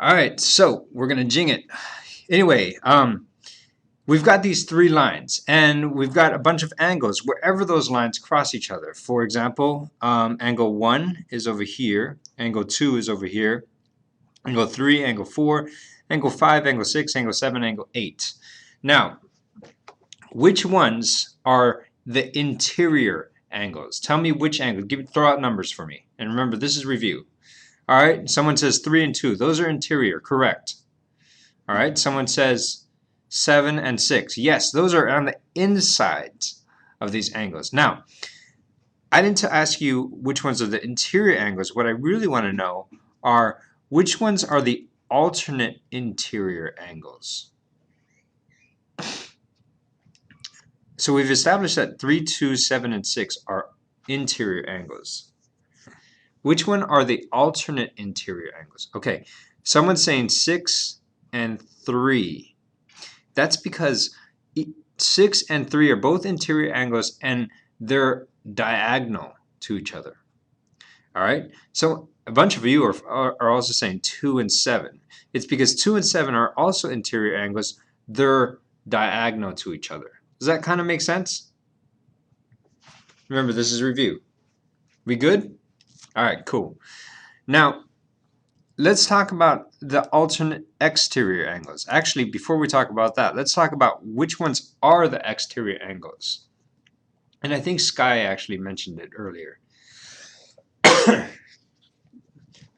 All right, so we're gonna jing it. Anyway, we've got these three lines, and we've got a bunch of angles wherever those lines cross each other. For example, angle 1 is over here, angle 2 is over here, angle 3, angle 4, angle 5, angle 6, angle 7, angle 8. Now, which ones are the interior angles? Tell me which angle. Throw out numbers for me. And remember, this is review. All right, someone says 3 and 2. Those are interior, correct. All right, someone says 7 and 6. Yes, those are on the inside of these angles. Now, I didn't ask you which ones are the interior angles. What I really want to know are which ones are the alternate interior angles. So we've established that 3, 2, 7, and 6 are interior angles. Which one are the alternate interior angles? Okay, someone's saying 6 and 3. That's because 6 and 3 are both interior angles and they're diagonal to each other. All right, so a bunch of you are also saying 2 and 7. It's because 2 and 7 are also interior angles. They're diagonal to each other. Does that kind of make sense? Remember, this is review. We good? All right, cool. Now, let's talk about the alternate exterior angles. Actually, before we talk about that, let's talk about which ones are the exterior angles. And I think Sky actually mentioned it earlier.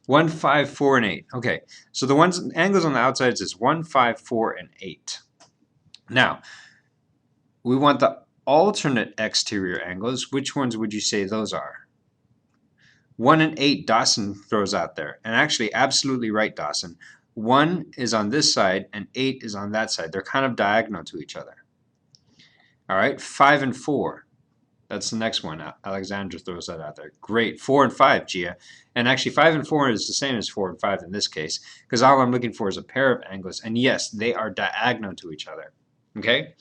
1, 5, 4, and 8. Okay, so the angles on the outsides is 1, 5, 4, and 8. Now, we want the alternate exterior angles. Which ones would you say those are? 1 and 8, Dawson throws out there. And actually, absolutely right, Dawson. 1 is on this side and 8 is on that side. They're kind of diagonal to each other. All right, 5 and 4. That's the next one. Alexandra throws that out there. Great. 4 and 5, Gia. And actually, 5 and 4 is the same as 4 and 5 in this case, because all I'm looking for is a pair of angles. And yes, they are diagonal to each other. Okay?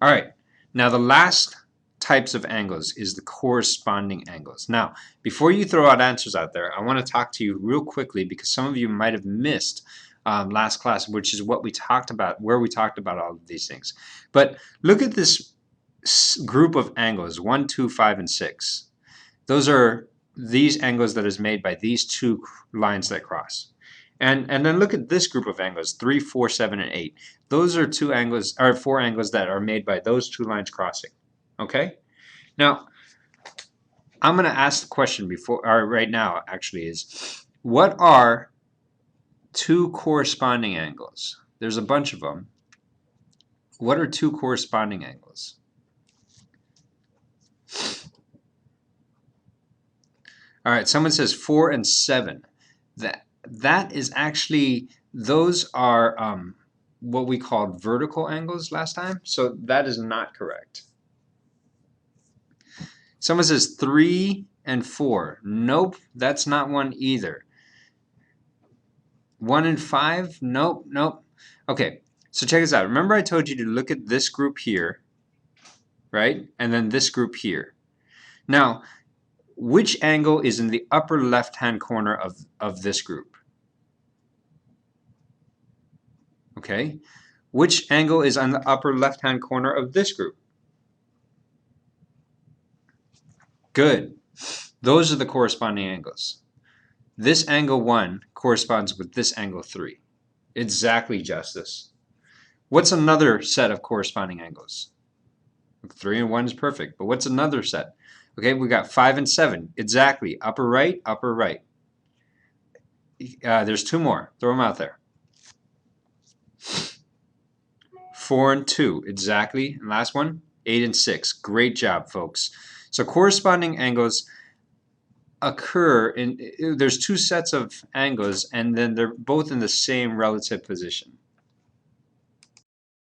All right. Now, the last types of angles is the corresponding angles. Now, before you throw out answers out there, I want to talk to you real quickly because some of you might have missed last class, which is what we talked about, where we talked about all of these things. But look at this group of angles, 1, 2, 5, and 6. Those are these angles that is made by these two lines that cross. And then look at this group of angles, 3, 4, 7, and 8. Those are 4 angles that are made by those two lines crossing. Okay? Now, I'm going to ask the question right now actually is, what are two corresponding angles? There's a bunch of them. What are two corresponding angles? All right, someone says 4 and 7. That is actually, those are what we called vertical angles last time. So that is not correct. Someone says 3 and 4. Nope, that's not one either. 1 and 5? Nope, nope. Okay, so check this out. Remember I told you to look at this group here, right? And then this group here. Now, which angle is in the upper left-hand corner of this group? Okay. Which angle is on the upper left-hand corner of this group? Good. Those are the corresponding angles. This angle 1 corresponds with this angle 3. Exactly, Justice. What's another set of corresponding angles? 3 and 1 is perfect, but what's another set? Okay, we got 5 and 7. Exactly. Upper right, upper right. There's 2 more. Throw them out there. 4 and 2. Exactly. And last one, 8 and 6. Great job, folks. So corresponding angles occur there's 2 sets of angles, and then they're both in the same relative position.